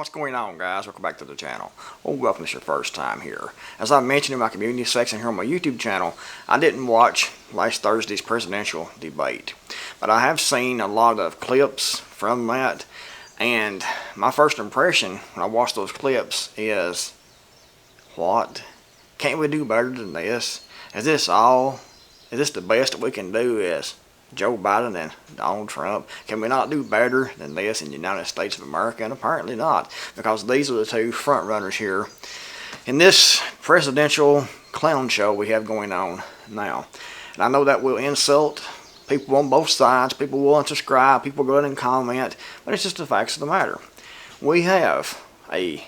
What's going on, guys? Welcome back to the channel. Well, welcome if it's your first time here. As I mentioned in my community section here on my YouTube channel, I didn't watch last Thursday's presidential debate, but I have seen a lot of clips from that, and my first impression when I watched those clips is, what? Can't we do better than this? Is this all? Is this the best that we can do is Joe Biden and Donald Trump? Can we not do better than this in the United States of America? And apparently not, because these are the two front runners here in this presidential clown show we have going on now. And I know that will insult people on both sides. People will unsubscribe, people go in and comment, but it's just the facts of the matter. We have a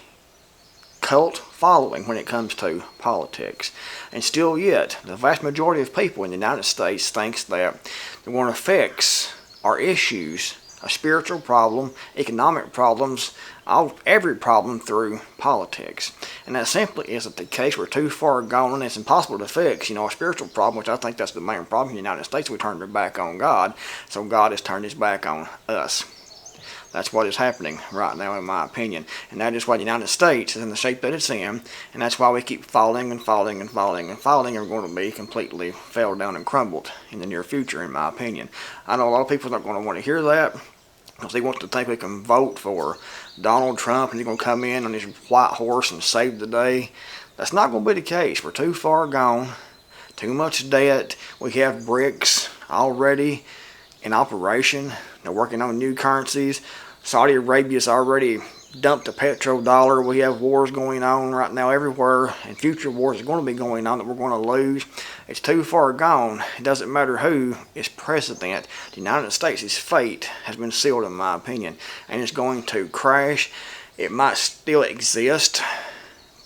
cult following when it comes to politics, and still yet the vast majority of people in the United States thinks that they want to fix our issues, a spiritual problem, economic problems, every problem through politics. And that simply isn't the case. We're too far gone, and it's impossible to fix, a spiritual problem, which I think that's the main problem in the United States. We turned our back on God, so God has turned his back on us. That's what is happening right now, in my opinion. And that is why the United States is in the shape that it's in. And that's why we keep falling and falling and falling and falling. And we're going to be completely fell down and crumbled in the near future, in my opinion. I know a lot of people aren't going to want to hear that, because they want to think we can vote for Donald Trump and he's going to come in on his white horse and save the day. That's not going to be the case. We're too far gone. Too much debt. We have BRICS already in operation. They're working on new currencies. Saudi Arabia's already dumped a petrodollar. We have wars going on right now everywhere, and future wars are going to be going on that we're going to lose. It's too far gone. It doesn't matter who is president. The United States' fate has been sealed, in my opinion, and it's going to crash. It might still exist,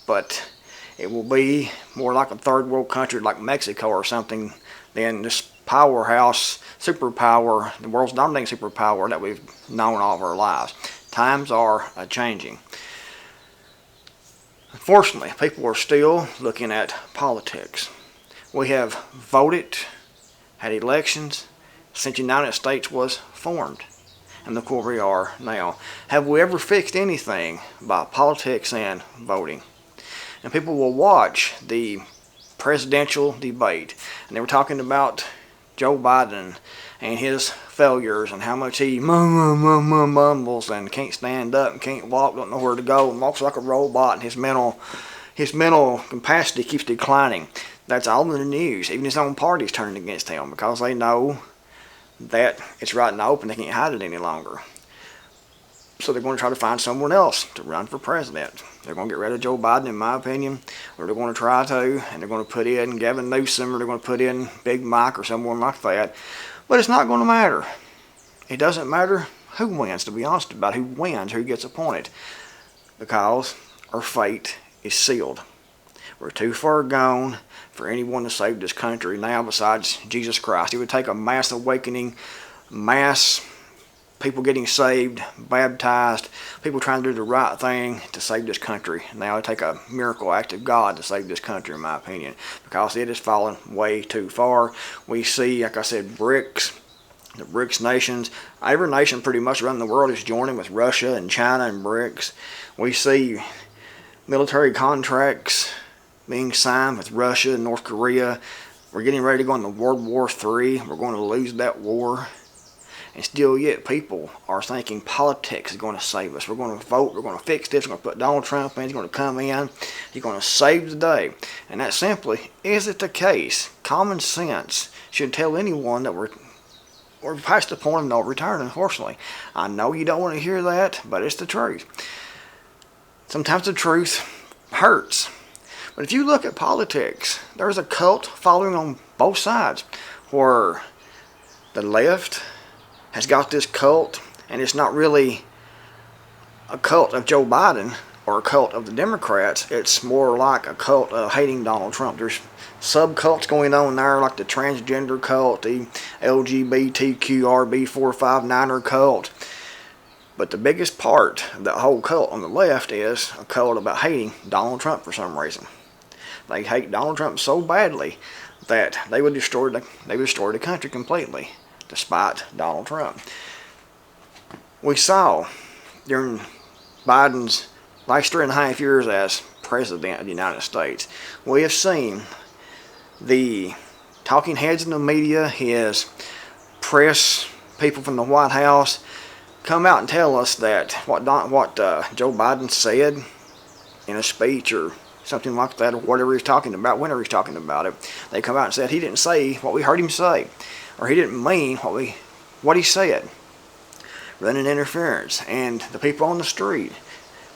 but it will be more like a third world country like Mexico or something than this powerhouse, superpower, the world's dominating superpower that we've known all of our lives. Times are changing. Unfortunately, people are still looking at politics. We have voted, had elections since the United States was formed. And look where we are now. Have we ever fixed anything by politics and voting? And people will watch the presidential debate, and they were talking about Joe Biden and his failures and how much he mumbles and can't stand up and can't walk, don't know where to go, and walks like a robot, and his mental capacity keeps declining. That's all in the news. Even his own party's turning against him because they know that it's right in the open. They can't hide it any longer. So they're going to try to find someone else to run for president. They're going to get rid of Joe Biden, in my opinion, or they're going to try to, and they're going to put in Gavin Newsom, or they're going to put in Big Mike or someone like that. But it's not going to matter. It doesn't matter who wins, to be honest about who wins, who gets appointed, because our fate is sealed. We're too far gone for anyone to save this country now besides Jesus Christ. It would take a mass awakening, mass people getting saved, baptized, people trying to do the right thing to save this country. Now it would take a miracle act of God to save this country, in my opinion, because it has fallen way too far. We see, like I said, BRICS, the BRICS nations. Every nation pretty much around the world is joining with Russia and China and BRICS. We see military contracts being signed with Russia and North Korea. We're getting ready to go into World War III. We're going to lose that war. And still yet people are thinking politics is going to save us. We're going to vote, we're going to fix this, we're going to put Donald Trump in, he's going to come in, he's going to save the day. And that simply isn't the case. Common sense should tell anyone that we're past the point of no return, unfortunately. I know you don't want to hear that, but it's the truth. Sometimes the truth hurts. But if you look at politics, there's a cult following on both sides, where the left has got this cult, and it's not really a cult of Joe Biden or a cult of the Democrats. It's more like a cult of hating Donald Trump. There's subcults going on there, like the transgender cult, the LGBTQRB459er cult. But the biggest part of that whole cult on the left is a cult about hating Donald Trump for some reason. They hate Donald Trump so badly that they would destroy the country completely, despite Donald Trump. We saw during Biden's last 3.5 years as President of the United States, we have seen the talking heads in the media, his press people from the White House, come out and tell us that what Joe Biden said in a speech or something like that, or whatever he's talking about, whenever he's talking about it, they come out and said he didn't say what we heard him say, or he didn't mean what he said. Running interference, and the people on the street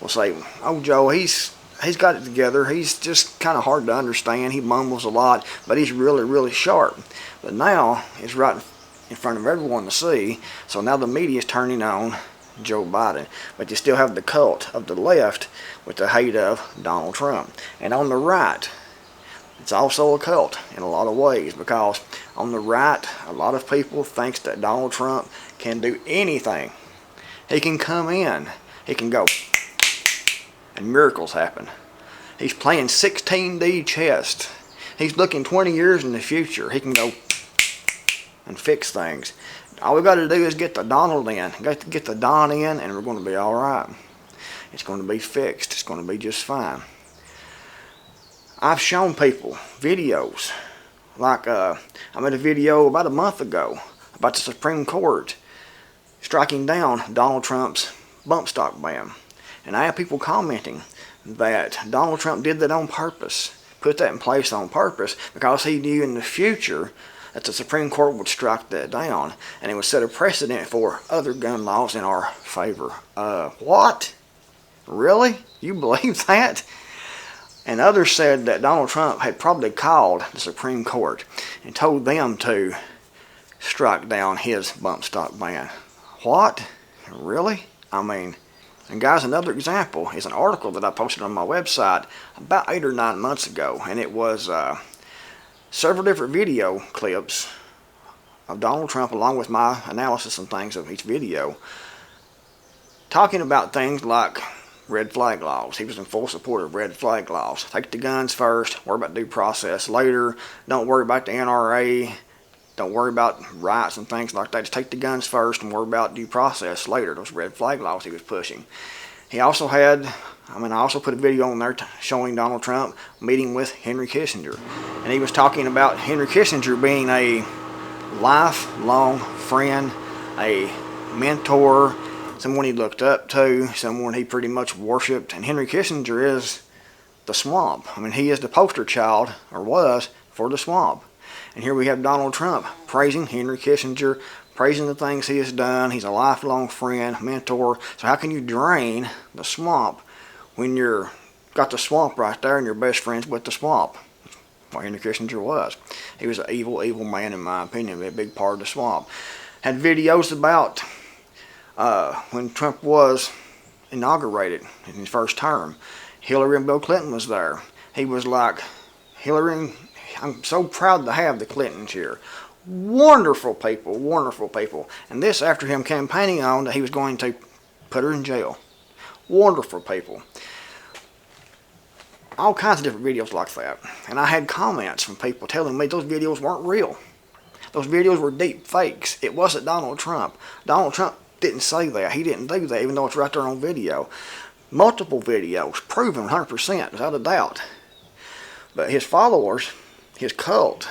will say, "Oh, Joe, he's got it together. He's just kind of hard to understand. He mumbles a lot, but he's really, really sharp." But now it's right in front of everyone to see. So now the media is turning on Joe Biden, but you still have the cult of the left with the hate of Donald Trump, and on the right, it's also a cult in a lot of ways, because on the right, a lot of people think that Donald Trump can do anything. He can come in, he can go, and miracles happen. He's playing 16D chess. He's looking 20 years in the future. He can go and fix things. All we got to do is get the Donald in, get the Don in, and we're going to be all right. It's going to be fixed. It's going to be just fine. I've shown people videos, like I made a video about a month ago about the Supreme Court striking down Donald Trump's bump stock ban. And I have people commenting that Donald Trump did that on purpose, put that in place on purpose, because he knew in the future that the Supreme Court would strike that down, and it would set a precedent for other gun laws in our favor. What? Really? You believe that? And others said that Donald Trump had probably called the Supreme Court and told them to strike down his bump stock ban. What? Really? I mean, and guys, another example is an article that I posted on my website about 8 or 9 months ago, and it was several different video clips of Donald Trump, along with my analysis and things of each video, talking about things like red flag laws. He was in full support of red flag laws. Take the guns first, worry about due process later. Don't worry about the NRA. Don't worry about rights and things like that. Just take the guns first and worry about due process later. Those red flag laws he was pushing. He also had, I also put a video on there showing Donald Trump meeting with Henry Kissinger. And he was talking about Henry Kissinger being a lifelong friend, a mentor, someone he looked up to, someone he pretty much worshipped. And Henry Kissinger is the swamp. He is the poster child, or was, for the swamp. And here we have Donald Trump praising Henry Kissinger, praising the things he has done. He's a lifelong friend, mentor. So how can you drain the swamp when you're got the swamp right there and you're best friends with the swamp? What Henry Kissinger was. He was an evil, evil man, in my opinion, a big part of the swamp. Had videos about when Trump was inaugurated in his first term. Hillary and Bill Clinton was there. He was like, Hillary, I'm so proud to have the Clintons here. Wonderful people, wonderful people. And this after him campaigning on that he was going to put her in jail. Wonderful people. All kinds of different videos like that. And I had comments from people telling me those videos weren't real. Those videos were deep fakes. It wasn't Donald Trump. Donald Trump didn't say that. He didn't do that, even though it's right there on video. Multiple videos, proven 100%, without a doubt. But his followers, his cult,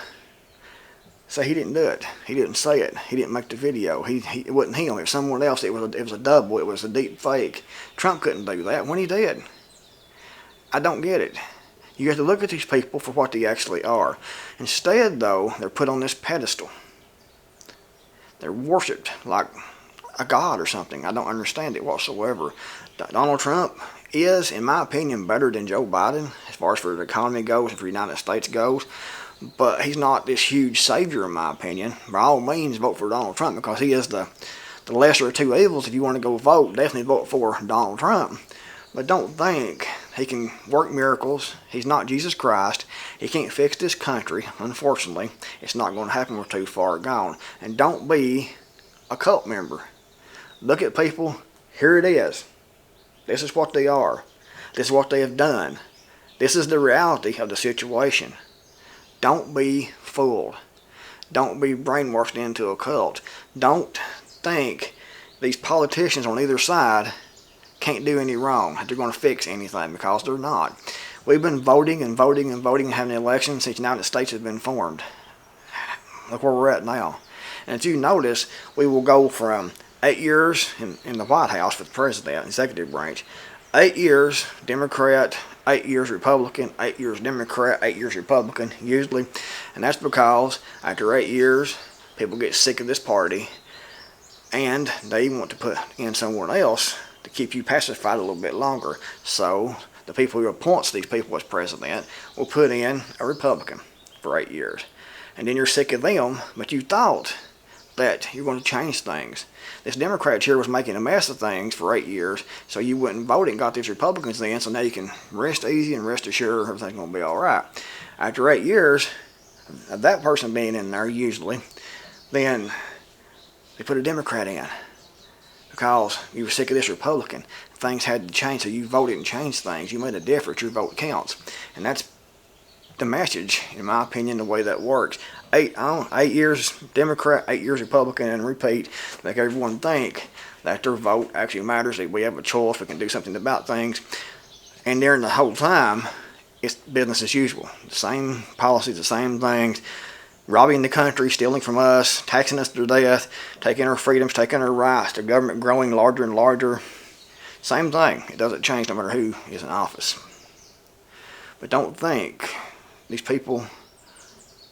say he didn't do it. He didn't say it. He didn't make the video. It wasn't him. It was someone else. It was a double. It was a deep fake. Trump couldn't do that when he did. I don't get it. You have to look at these people for what they actually are. Instead, though, they're put on this pedestal. They're worshipped like a god or something. I don't understand it whatsoever. Donald Trump is, in my opinion, better than Joe Biden as far as for the economy goes and for the United States goes. But he's not this huge savior, in my opinion. By all means, vote for Donald Trump, because he is the lesser of two evils. If you want to go vote, definitely vote for Donald Trump. But don't think he can work miracles. He's not Jesus Christ. He can't fix this country. Unfortunately, it's not going to happen. We're too far gone. And don't be a cult member. Look at people. Here it is. This is what they are. This is what they have done. This is the reality of the situation. Don't be fooled. Don't be brainwashed into a cult. Don't think these politicians on either side can't do any wrong, that they're going to fix anything, because they're not. We've been voting and voting and voting and having elections since the United States has been formed. Look where we're at now. And if you notice, we will go from 8 years in the White House for the president, executive branch, 8 years Democrat, 8 years Republican, 8 years Democrat, 8 years Republican, usually. And that's because after 8 years, people get sick of this party, and they want to put in someone else to keep you pacified a little bit longer. So the people who appoints these people as president will put in a Republican for 8 years. And then you're sick of them, but you thought that you're going to change things. This Democrat here was making a mess of things for 8 years, so you wouldn't vote and got these Republicans in, so now you can rest easy and rest assured everything's going to be all right. After 8 years of that person being in there, usually, then they put a Democrat in because you were sick of this Republican. Things had to change, so you voted and changed things. You made a difference. Your vote counts. And that's the message, in my opinion, the way that works. 8 years Democrat, 8 years Republican, and repeat, make everyone think that their vote actually matters, that we have a choice, we can do something about things. And during the whole time, it's business as usual. The same policies, the same things. Robbing the country, stealing from us, taxing us to death, taking our freedoms, taking our rights, the government growing larger and larger. Same thing. It doesn't change no matter who is in office. But don't think these people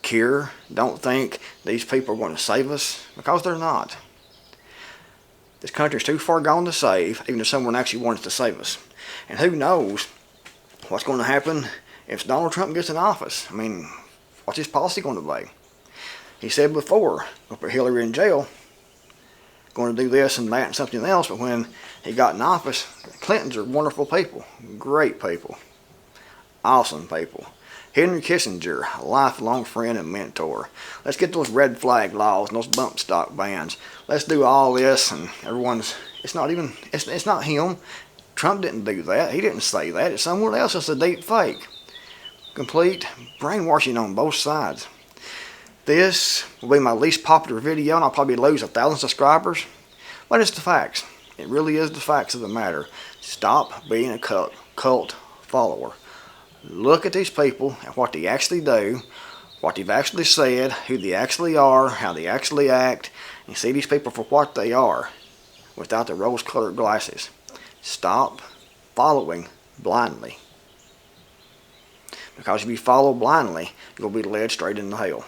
care. Don't think these people are going to save us, because they're not. This country is too far gone to save, even if someone actually wants to save us. And who knows what's going to happen if Donald Trump gets in office. I mean, what's his policy going to be? He said before, going to put Hillary in jail, going to do this and that and something else, but when he got in office, the Clintons are wonderful people, great people, awesome people. Henry Kissinger, a lifelong friend and mentor. Let's get those red flag laws and those bump stock bans. Let's do all this, and everyone's, it's not him. Trump didn't do that. He didn't say that. It's someone else. It's a deep fake. Complete brainwashing on both sides. This will be my least popular video, and I'll probably lose 1,000 subscribers. But it's the facts. It really is the facts of the matter. Stop being a cult follower. Look at these people and what they actually do, what they've actually said, who they actually are, how they actually act, and see these people for what they are, without the rose-colored glasses. Stop following blindly. Because if you follow blindly, you'll be led straight into hell.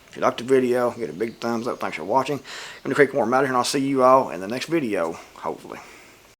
If you liked the video, give it a big thumbs up. Thanks for watching. I'm the Creekmore, I'm out here, and I'll see you all in the next video, hopefully.